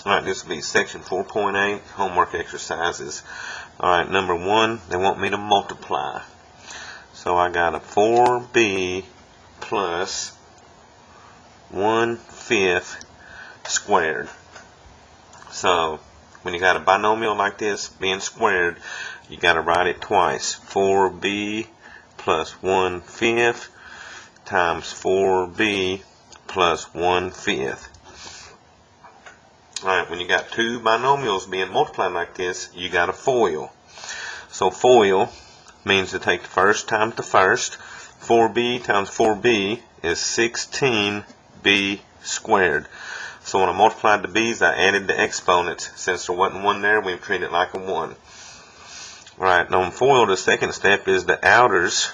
Alright, this will be section 4.8, homework exercises. Alright, number 1, they want me to multiply. So I got a 4b plus 1/5 squared. So when you got a binomial like this being squared, you got to write it twice. 4b plus 1/5 times 4b plus 1/5. Alright, when you got two binomials being multiplied like this, you got a FOIL. So FOIL means to take the first times the first. 4b times 4b is 16b squared. So when I multiplied the b's, I added the exponents. Since there wasn't one there, we treat it like a 1. Alright, now on FOIL, the second step is the outers.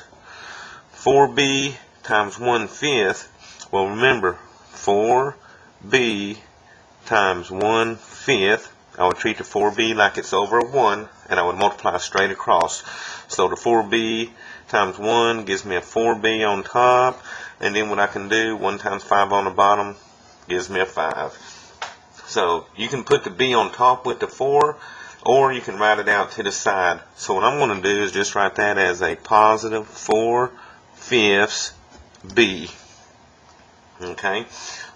4b times 1/5. Well, remember, 4b times 1/5, I would treat the 4b like it's over a 1, and I would multiply straight across. So the 4b times 1 gives me a 4b on top, and then what I can do, 1 times 5 on the bottom gives me a 5. So you can put the b on top with the 4, or you can write it out to the side. So what I'm going to do is just write that as a positive 4/5 b. Okay,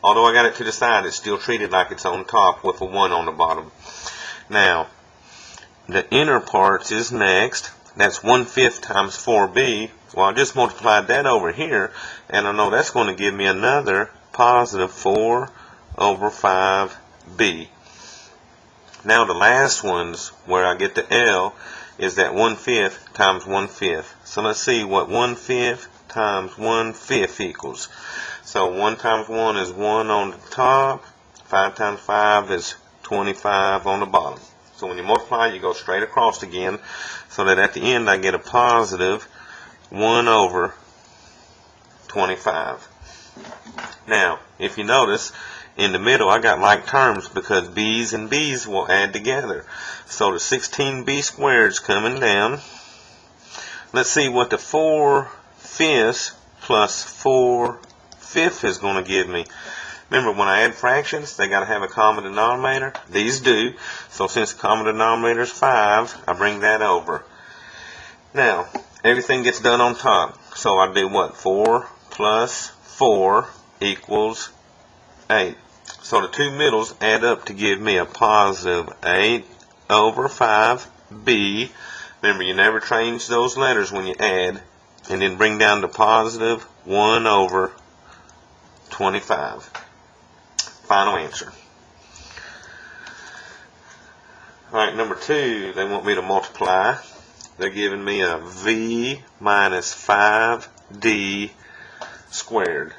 although I got it to the side, it's still treated like it's on top with a 1 on the bottom. Now, the inner parts is next. That's 1/5 times 4b. Well, I just multiplied that over here, and I know that's going to give me another positive 4/5b. Now, the last ones where I get the L is that 1/5 times 1/5. So let's see what 1/5 times 1/5 equals. So 1 times 1 is 1 on the top. 5 times 5 is 25 on the bottom. So when you multiply, you go straight across again, so that at the end I get a positive 1/25. Now, if you notice, in the middle I got like terms because b's and b's will add together. So the 16b squared is coming down. Let's see what the 4/5 plus 4/5 is going to give me. Remember, when I add fractions, they got to have a common denominator. These do. So since the common denominator is 5, I bring that over. Now, everything gets done on top. So I do what? 4 plus 4 equals 8. So the two middles add up to give me a positive 8/5b. Remember, you never change those letters when you add. And then bring down to positive 1/25. Final answer. Alright, number 2, they want me to multiply. They're giving me a v minus 5d squared.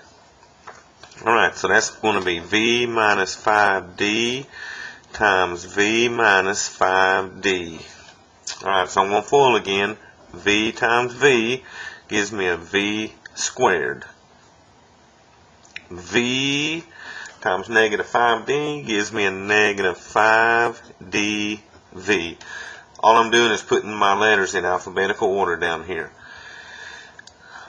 Alright, so that's going to be v minus 5d times v minus 5d. Alright, so I'm going to FOIL again. V times v gives me a v squared. V times negative 5d gives me a negative 5dv. All I'm doing is putting my letters in alphabetical order down here.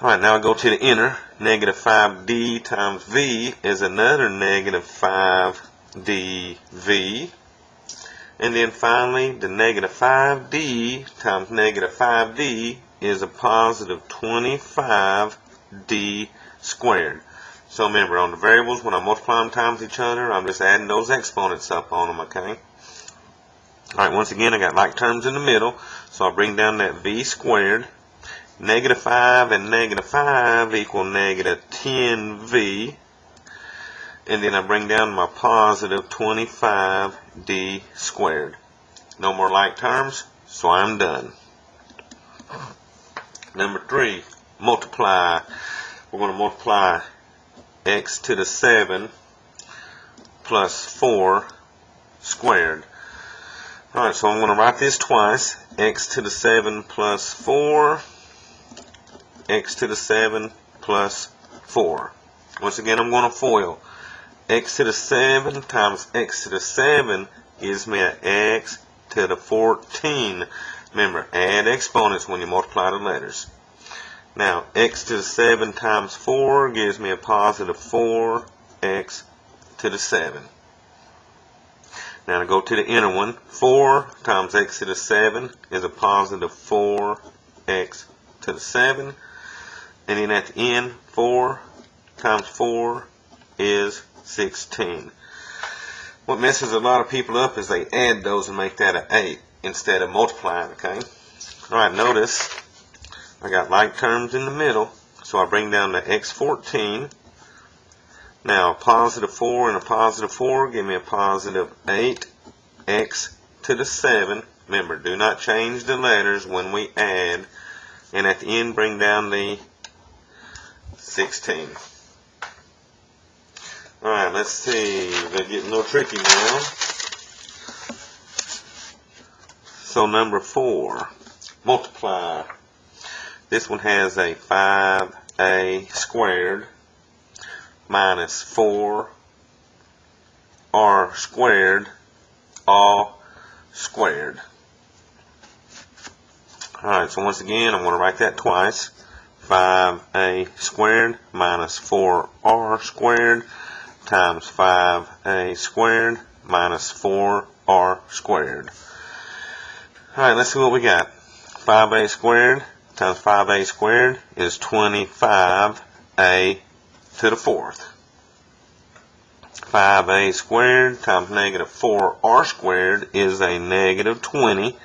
Alright, now I go to the inner. Negative 5d times v is another negative 5dv. And then finally, the negative 5d times negative 5d is a positive 25d squared. So remember, on the variables, when I multiply them times each other, I'm just adding those exponents up on them, okay? Alright, once again, I got like terms in the middle, so I'll bring down that v squared. Negative 5 and negative 5 equal negative 10v. And then I bring down my positive 25d squared. No more like terms, so I'm done. Number 3, multiply. We're going to multiply x to the 7 plus 4 squared. Alright, so I'm going to write this twice. X to the 7 plus 4. X to the 7 plus 4. Once again, I'm going to FOIL. X to the 7 times x to the 7 gives me an x to the 14. Remember, add exponents when you multiply the letters. Now, x to the 7 times 4 gives me a positive 4x to the 7. Now to go to the inner one, 4 times x to the 7 is a positive 4x to the 7. And then at the end, 4 times 4 is 16. What messes a lot of people up is they add those and make that an 8 instead of multiplying, okay? Alright, notice I got like terms in the middle, so I bring down the x14. Now a positive 4 and a positive 4 give me a positive 8x to the 7. Remember, do not change the letters when we add. And at the end, bring down the 16. Alright, let's see. They're getting a little tricky now. So number 4, multiply. This one has a 5a squared minus 4r squared all squared. Alright, so once again, I'm going to write that twice. 5a squared minus 4r squared times 5a squared minus 4r squared. Alright, let's see what we got. 5a squared times 5a squared is 25a to the 4th. 5a squared times negative 4r squared is a negative 20.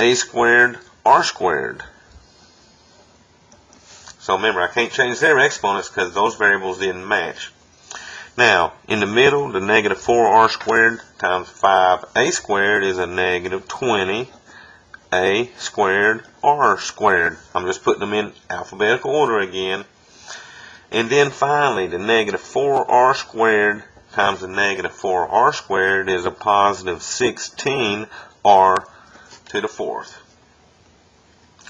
A squared, r squared. So remember, I can't change their exponents because those variables didn't match. Now, in the middle, the negative 4r squared times 5a squared is a negative 20. A squared, r squared. I'm just putting them in alphabetical order again. And then finally, the negative 4r squared times the negative 4r squared is a positive 16r to the 4th.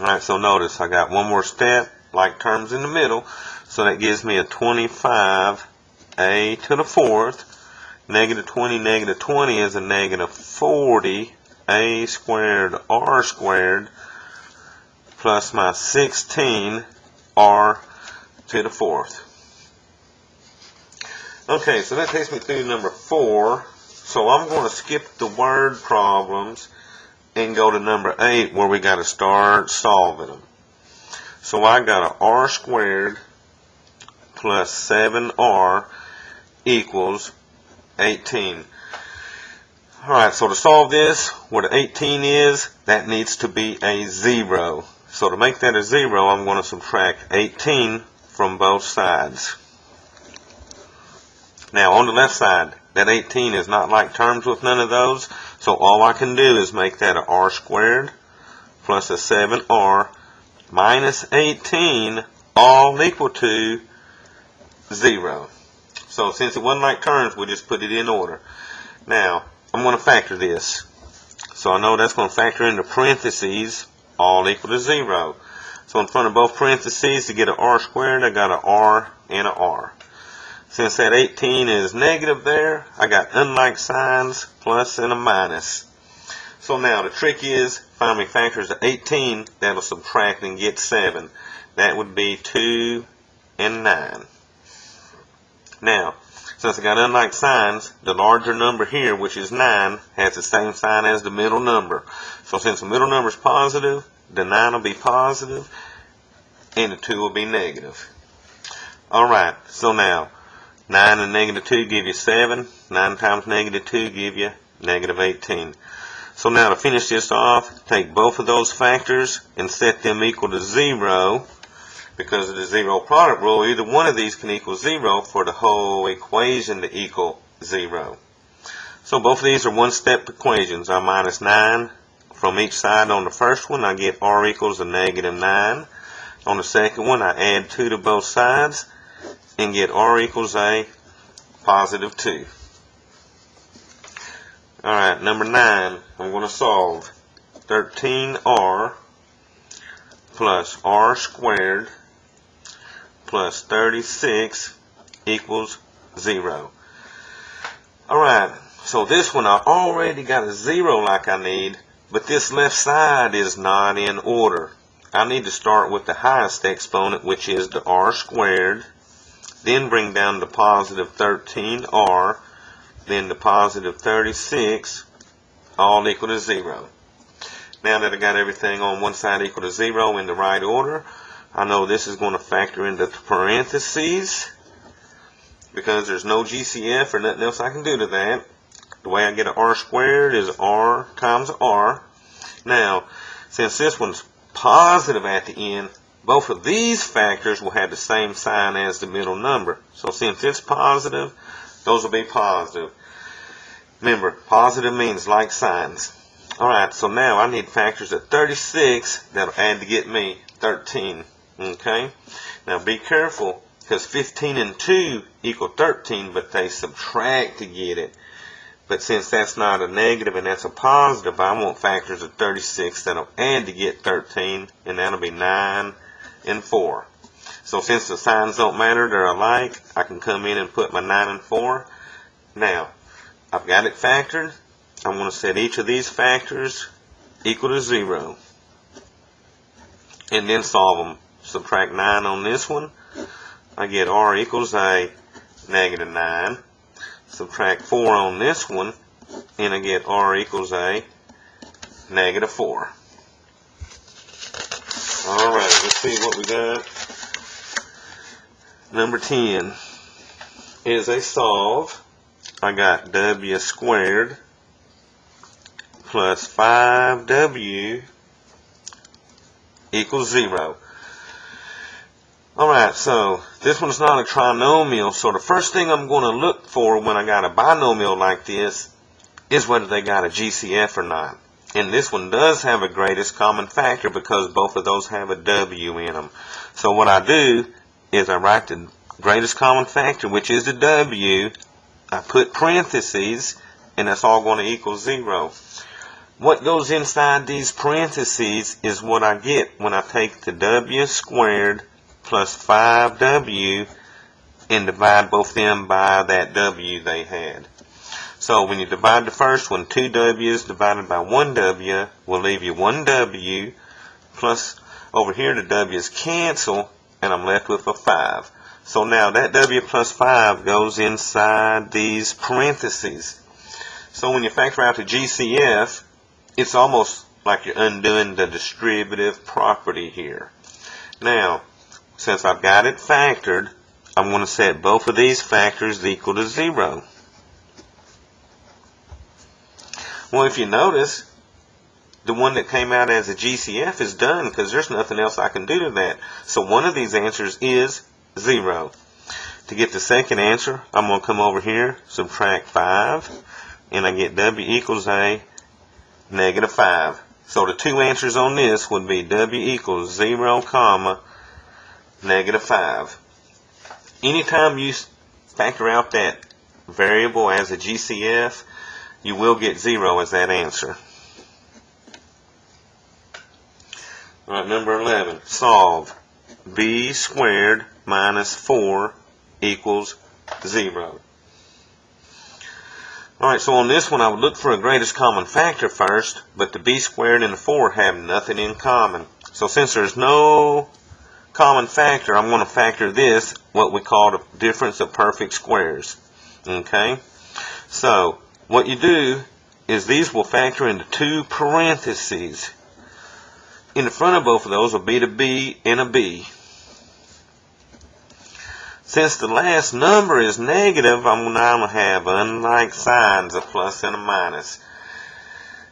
Alright, so notice I got one more step, like terms in the middle. So that gives me a 25a to the 4th. Negative 20 is a negative 40 a squared r squared plus my 16 r to the 4th. Okay, so that takes me through number 4. So I'm going to skip the word problems and go to number 8 where we got to start solving them. So I got a r squared plus 7r equals 18. Alright, so to solve this, where the 18 is, that needs to be a 0. So to make that a 0, I'm going to subtract 18 from both sides. Now on the left side, that 18 is not like terms with none of those, so all I can do is make that a r squared plus a 7r minus 18 all equal to 0. So since it wasn't like terms, we just put it in order. Now, I'm going to factor this. So I know that's going to factor into parentheses, all equal to 0. So in front of both parentheses, to get an r squared, I got an r and an r. Since that 18 is negative there, I got unlike signs, plus and a minus. So now the trick is, find me factors of 18, that'll subtract and get 7. That would be 2 and 9. Now, since I got unlike signs, the larger number here, which is 9, has the same sign as the middle number. So since the middle number is positive, the 9 will be positive, and the 2 will be negative. Alright, so now, 9 and negative 2 give you 7. 9 times negative 2 give you negative 18. So now to finish this off, take both of those factors and set them equal to 0. Because of the zero product rule, either one of these can equal 0 for the whole equation to equal 0. So both of these are one-step equations. I minus 9 from each side on the first one. I get r equals a negative 9. On the second one, I add 2 to both sides and get r equals a positive 2. Alright, number 9, I'm going to solve 13r plus r squared plus 36 equals 0. Alright, so this one I already got a 0 like I need, but this left side is not in order. I need to start with the highest exponent, which is the r squared, then bring down the positive 13r, then the positive 36, all equal to 0. Now that I got everything on one side equal to 0 in the right order, I know this is going to factor into parentheses because there's no GCF or nothing else I can do to that. The way I get an r squared is r times r. Now, since this one's positive at the end, both of these factors will have the same sign as the middle number. So since it's positive, those will be positive. Remember, positive means like signs. Alright, so now I need factors at 36 that'll add to get me 13. Okay? Now be careful, because 15 and 2 equal 13, but they subtract to get it. But since that's not a negative and that's a positive, I want factors at 36 that'll add to get 13, and that'll be 9 and 4. So since the signs don't matter, they're alike, I can come in and put my 9 and 4. Now, I've got it factored. I'm going to set each of these factors equal to 0. And then solve them. Subtract 9 on this one. I get r equals a negative 9. Subtract 4 on this one. And I get r equals a negative 4. Alright, let's see what we got. Number 10 is a solve. I got w squared plus 5w equals 0. Alright, so this one's not a trinomial, so the first thing I'm going to look for when I got a binomial like this is whether they got a GCF or not. And this one does have a greatest common factor because both of those have a w in them. So what I do is I write the greatest common factor, which is the w. I put parentheses, and that's all going to equal 0. What goes inside these parentheses is what I get when I take the w squared plus 5w and divide both them by that w they had. So when you divide the first one, 2w's divided by 1w will leave you 1w, plus over here the w's cancel, and I'm left with a 5. So now that w plus 5 goes inside these parentheses. So when you factor out the GCF, it's almost like you're undoing the distributive property here. Now, since I've got it factored, I'm going to set both of these factors equal to 0. Well, if you notice, the one that came out as a GCF is done because there's nothing else I can do to that. So one of these answers is 0. To get the second answer, I'm going to come over here, subtract 5, and I get w equals a negative 5. So the two answers on this would be w equals 0, comma, negative 5. Anytime you factor out that variable as a GCF, you will get 0 as that answer. Alright, number 11. Solve. B squared minus 4 equals 0. Alright, so on this one I would look for a greatest common factor first, but the b squared and the 4 have nothing in common. So since there's no common factor, I'm going to factor this, what we call the difference of perfect squares. Okay? So, what you do is these will factor into two parentheses. In the front of both of those will be the b and a b. Since the last number is negative, I'm now going to have unlike signs, a plus and a minus.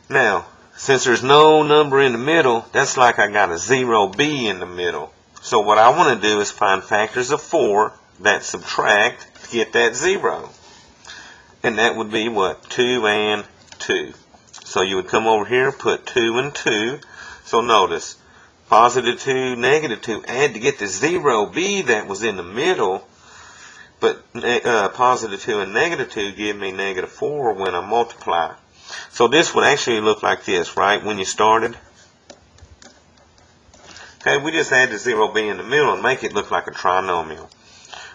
Now, since there's no number in the middle, that's like I got a 0b in the middle. So what I want to do is find factors of 4 that subtract to get that 0. And that would be what? 2 and 2. So you would come over here, put 2 and 2. So notice, positive 2, negative 2, add to get the 0b that was in the middle. But positive 2 and negative 2 give me negative 4 when I multiply. So this would actually look like this, right, when you started. Okay, we just add the 0b in the middle and make it look like a trinomial.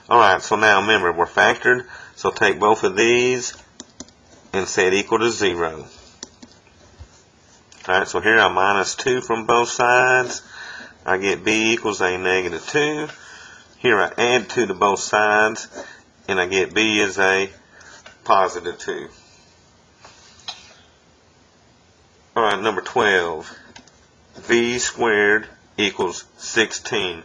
Alright, so now remember, we're factored. So take both of these and set equal to 0. Alright, so here I minus 2 from both sides. I get b equals a negative 2. Here I add 2 to both sides, and I get b is a positive 2. Alright, number 12. V squared equals 16.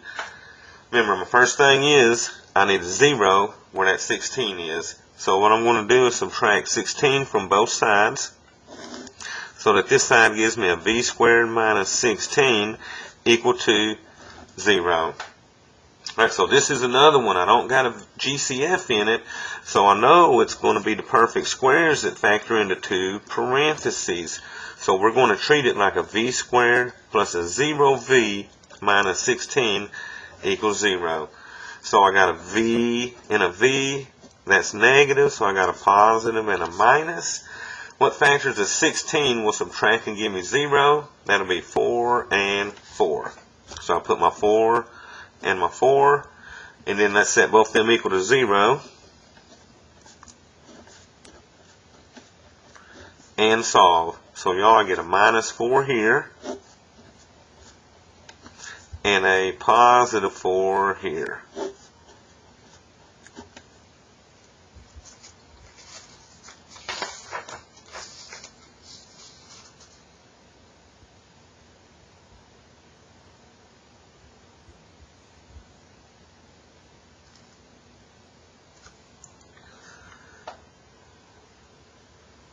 Remember, my first thing is I need a 0 where that 16 is. So what I'm going to do is subtract 16 from both sides, so that this side gives me a v squared minus 16 equal to 0. Alright, so this is another one. I don't got a GCF in it, so I know it's going to be the perfect squares that factor into 2 parentheses. So we're going to treat it like a v squared plus a 0v minus 16 equals 0. So I got a v and a v. That's negative, so I got a positive and a minus. What factors of 16 will subtract and give me 0? That'll be 4 and 4. So I'll put my 4 and my 4, and then let's set both of them equal to 0. And solve. So y'all, I get a minus 4 here, and a positive 4 here.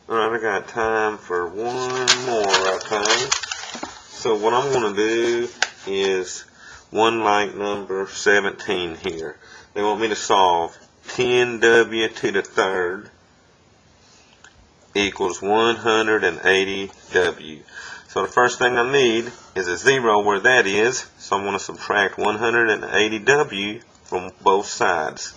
Alright, I got time for one more, okay? So what I'm going to do is one like number 17 here. They want me to solve 10w to the third equals 180w. So the first thing I need is a 0 where that is, so I'm going to subtract 180w from both sides.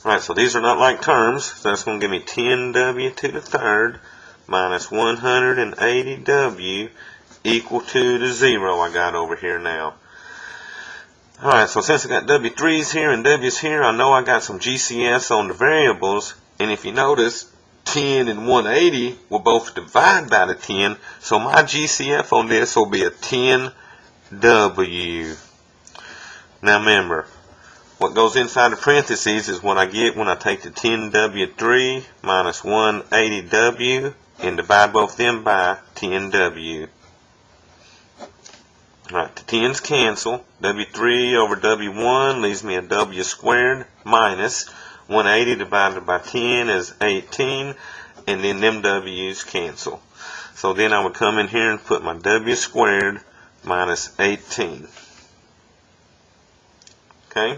Alright, so these are not like terms, so that's going to give me 10w to the third minus 180w equal to the 0 I got over here now. Alright, so since I got w3's here and w's here, I know I got some GCFs on the variables, and if you notice, 10 and 180 will both divide by the 10, so my GCF on this will be a 10w. Now remember, what goes inside the parentheses is what I get when I take the 10w3 minus 180w and divide both them by 10w. Alright, the 10's cancel. w3 over w1 leaves me a w squared minus 180 divided by 10 is 18, and then them w's cancel. So then I would come in here and put my w squared minus 18. Okay?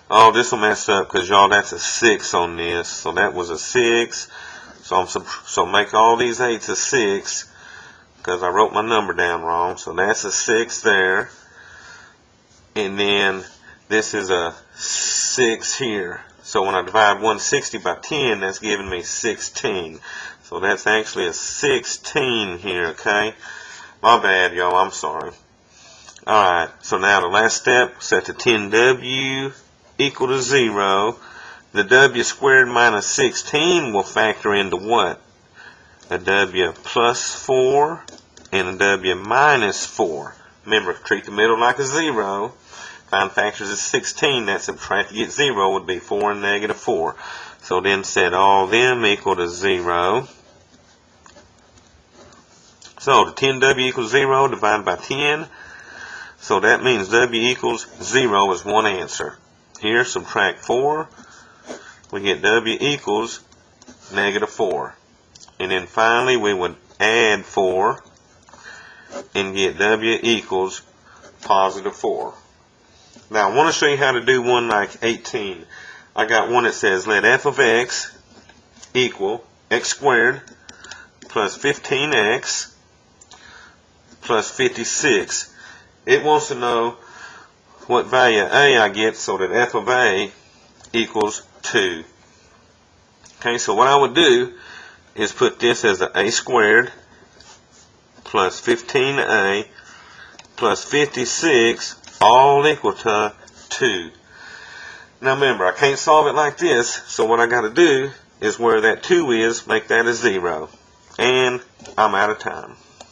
Oh, this will mess up because y'all, that's a 6 on this. So that was a 6. So make all these 8s a 6 because I wrote my number down wrong. So that's a 6 there. And then this is a 6 here. So when I divide 160 by 10, that's giving me 16. So that's actually a 16 here, okay? My bad, y'all. I'm sorry. Alright, so now the last step, set the 10w equal to 0. The w squared minus 16 will factor into what? A w plus 4 and a w minus 4. Remember, treat the middle like a 0. Find factors of 16 that subtract to get 0 would be 4 and negative 4. So then set all them equal to 0. So the 10w equals 0 divided by 10. So that means w equals 0 is one answer. Here, subtract 4. We get w equals negative 4. And then finally, we would add 4 and get w equals positive 4. Now, I want to show you how to do one like 18. I got one that says, let f of x equal x squared plus 15x plus 56. It wants to know what value a I get so that f of a equals 2. Okay, so what I would do is put this as a squared plus 15a plus 56 all equal to 2. Now remember, I can't solve it like this, so what I got to do is where that 2 is, make that a 0. And I'm out of time.